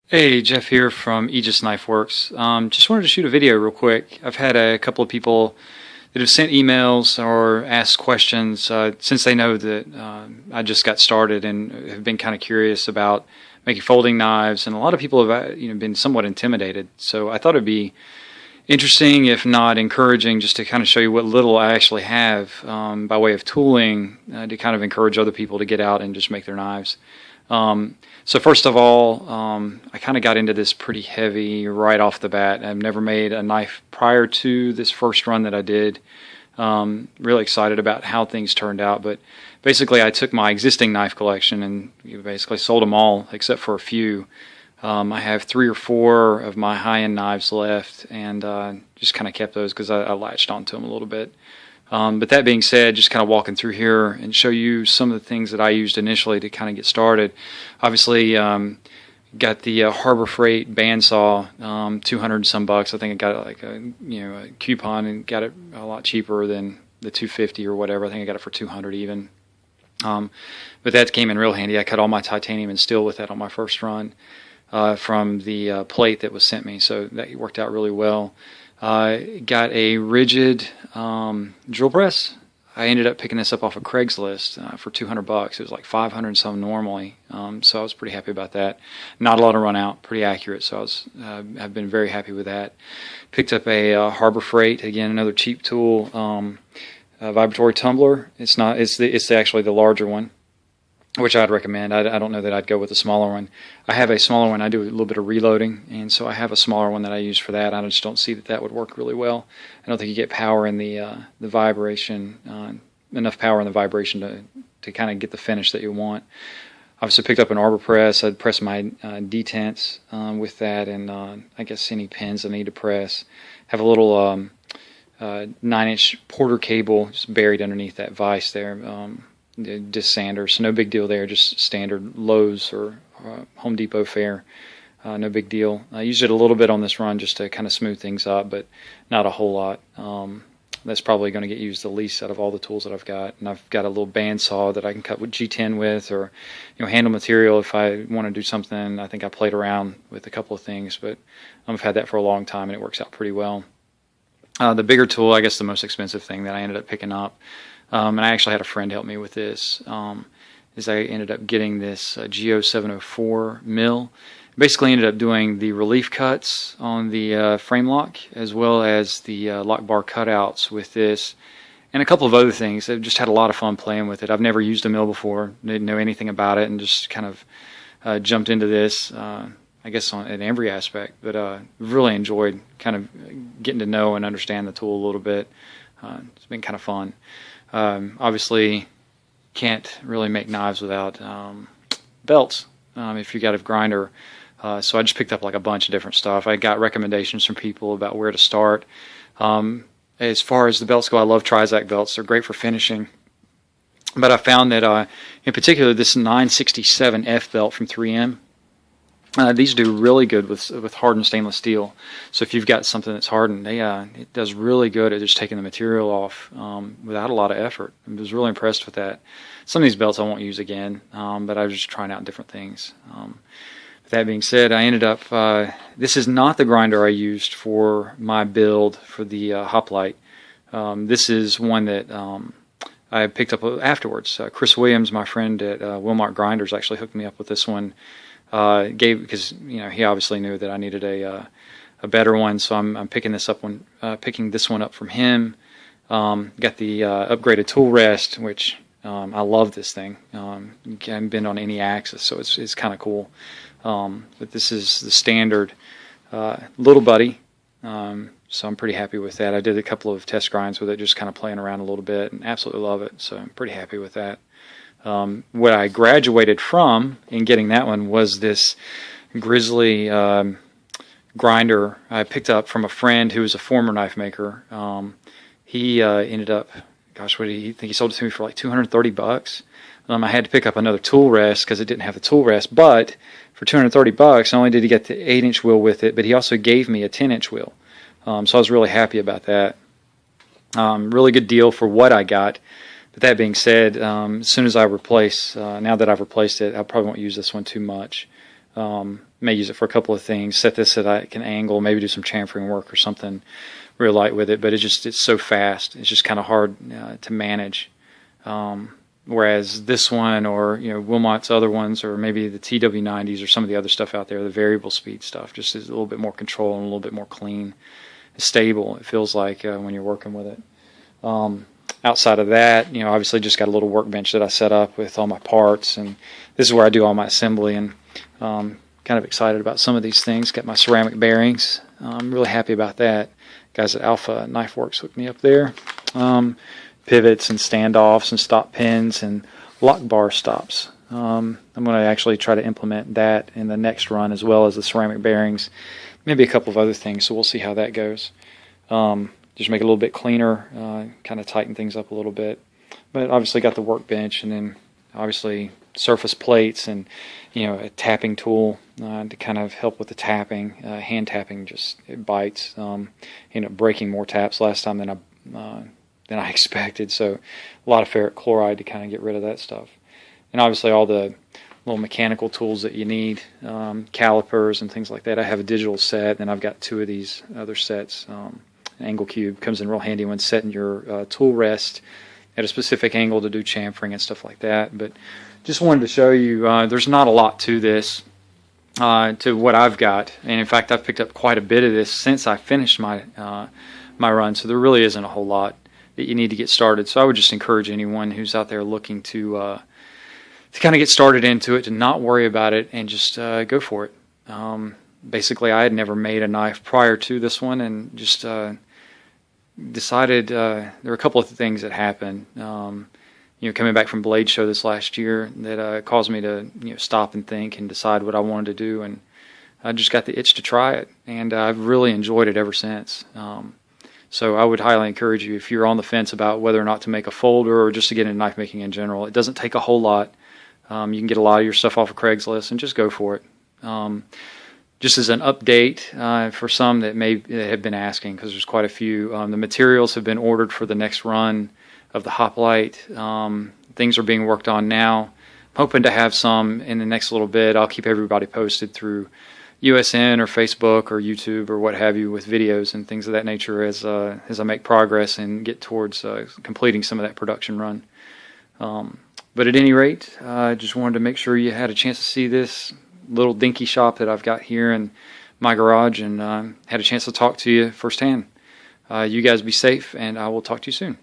Hey, Jeff here from Aegis Knife Works. Just wanted to shoot a video real quick. I've had a couple of people that have sent emails or asked questions since they know that I just got started and have been kind of curious about making folding knives, and a lot of people have been somewhat intimidated. So I thought it'd be interesting, if not encouraging, just to kind of show you what little I actually have by way of tooling to kind of encourage other people to get out and just make their knives. So first of all, I kind of got into this pretty heavy right off the bat. I've never made a knife prior to this first run that I did. Really excited about how things turned out, but basically I took my existing knife collection and basically sold them all except for a few. I have 3 or 4 of my high-end knives left, and just kind of kept those because I latched onto them a little bit. But that being said, just kind of walking through here and show you some of the things that I used initially to kind of get started. Obviously, got the Harbor Freight bandsaw, 200 and some bucks. I think I got it like a coupon and got it a lot cheaper than the 250 or whatever. I think I got it for 200 even. But that came in real handy. I cut all my titanium and steel with that on my first run from the plate that was sent me, so that worked out really well. Got a rigid drill press. I ended up picking this up off of Craigslist for 200 bucks. It was like 500 and some normally, so I was pretty happy about that. Not a lot of run out, pretty accurate, so I've been very happy with that. Picked up a Harbor Freight, again another cheap tool, a vibratory tumbler. It's actually the larger one, which I'd recommend. I don't know that I'd go with a smaller one. I have a smaller one. I do a little bit of reloading, and so I have a smaller one that I use for that. I just don't see that would work really well. I don't think you get power in the vibration, enough power in the vibration to kind of get the finish that you want. Obviously picked up an arbor press. I'd press my detents with that, and I guess any pins I need to press. Have a little 9-inch Porter cable just buried underneath that vise there. Disc sander, so no big deal there, just standard Lowe's or Home Depot fare, no big deal. I used it a little bit on this run just to kind of smooth things up, but not a whole lot. That's probably going to get used the least out of all the tools that I've got. And I've got a little bandsaw that I can cut with G10 with, or handle material if I want to do something. I think I played around with a couple of things, but I've had that for a long time and it works out pretty well. The bigger tool, I guess the most expensive thing that I ended up picking up, and I actually had a friend help me with this, is I ended up getting this Geo 704 mill. Basically ended up doing the relief cuts on the frame lock, as well as the lock bar cutouts with this, and a couple of other things. I've just had a lot of fun playing with it. I've never used a mill before, didn't know anything about it, and just kind of jumped into this, I guess in every aspect, but really enjoyed kind of getting to know and understand the tool a little bit. It's been kind of fun. Obviously can't really make knives without belts if you got a grinder, so I just picked up like a bunch of different stuff. I got recommendations from people about where to start. As far as the belts go, I love Trizac belts. They're great for finishing, but I found that in particular this 967F belt from 3M, these do really good with hardened stainless steel. So if you've got something that's hardened, it does really good at just taking the material off without a lot of effort. I was really impressed with that. Some of these belts I won't use again, but I was just trying out different things. With that being said, I ended up, this is not the grinder I used for my build for the Hoplite. This is one that I picked up afterwards. Chris Williams, my friend at Wilmart Grinders, actually hooked me up with this one. Because he obviously knew that I needed a better one, so I'm picking this one up from him. Got the upgraded tool rest, which I love this thing. You can bend on any axis, so it's kind of cool. But this is the standard little buddy, so I'm pretty happy with that. I did a couple of test grinds with it, just kind of playing around a little bit, and absolutely love it. So I'm pretty happy with that. What I graduated from in getting that one was this Grizzly grinder I picked up from a friend who was a former knife maker. He ended up, gosh, what did he think? He sold it to me for like 230 bucks. I had to pick up another tool rest because it didn't have the tool rest, but for 230 bucks, not only did he get the 8-inch wheel with it, but he also gave me a 10-inch wheel. So I was really happy about that. Really good deal for what I got. But that being said, as soon as I replace, now that I've replaced it, I probably won't use this one too much. May use it for a couple of things. Set this so that I can angle, maybe do some chamfering work or something real light with it. But it's so fast. It's just kind of hard to manage. Whereas this one, or Wilmot's other ones, or maybe the TW90s or some of the other stuff out there, the variable speed stuff, just is a little bit more control and a little bit more clean, stable. It feels like when you're working with it. Outside of that, obviously just got a little workbench that I set up with all my parts, and this is where I do all my assembly. And kind of excited about some of these things. Got my ceramic bearings. I'm really happy about that. Guys at Alpha Knife Works hooked me up there. Pivots and standoffs and stop pins and lock bar stops. I'm going to actually try to implement that in the next run, as well as the ceramic bearings. Maybe a couple of other things, so we'll see how that goes. Just make it a little bit cleaner, kind of tighten things up a little bit. But obviously got the workbench, and then obviously surface plates and a tapping tool to kind of help with the tapping. Hand tapping, just it bites. Ended up breaking more taps last time than I expected, so a lot of ferric chloride to kind of get rid of that stuff. And obviously all the little mechanical tools that you need, calipers and things like that. I have a digital set, and I've got 2 of these other sets. Angle cube comes in real handy when setting your tool rest at a specific angle to do chamfering and stuff like that. But just wanted to show you there's not a lot to this, to what I've got. And in fact, I've picked up quite a bit of this since I finished my run, so there really isn't a whole lot that you need to get started. So I would just encourage anyone who's out there looking to kind of get started into it to not worry about it and just go for it. Basically, I had never made a knife prior to this one, and just decided there were a couple of things that happened. Coming back from Blade Show this last year, that caused me to stop and think and decide what I wanted to do, and I just got the itch to try it, and I've really enjoyed it ever since. So I would highly encourage you, if you're on the fence about whether or not to make a folder or just to get into knife making in general. It doesn't take a whole lot. You can get a lot of your stuff off of Craigslist and just go for it. Just as an update for some that have been asking, because there's quite a few, the materials have been ordered for the next run of the Hoplite. Things are being worked on now. I'm hoping to have some in the next little bit. I'll keep everybody posted through USN or Facebook or YouTube or what have you, with videos and things of that nature as I make progress and get towards completing some of that production run. But at any rate, I just wanted to make sure you had a chance to see this little dinky shop that I've got here in my garage, and had a chance to talk to you firsthand. You guys be safe, and I will talk to you soon.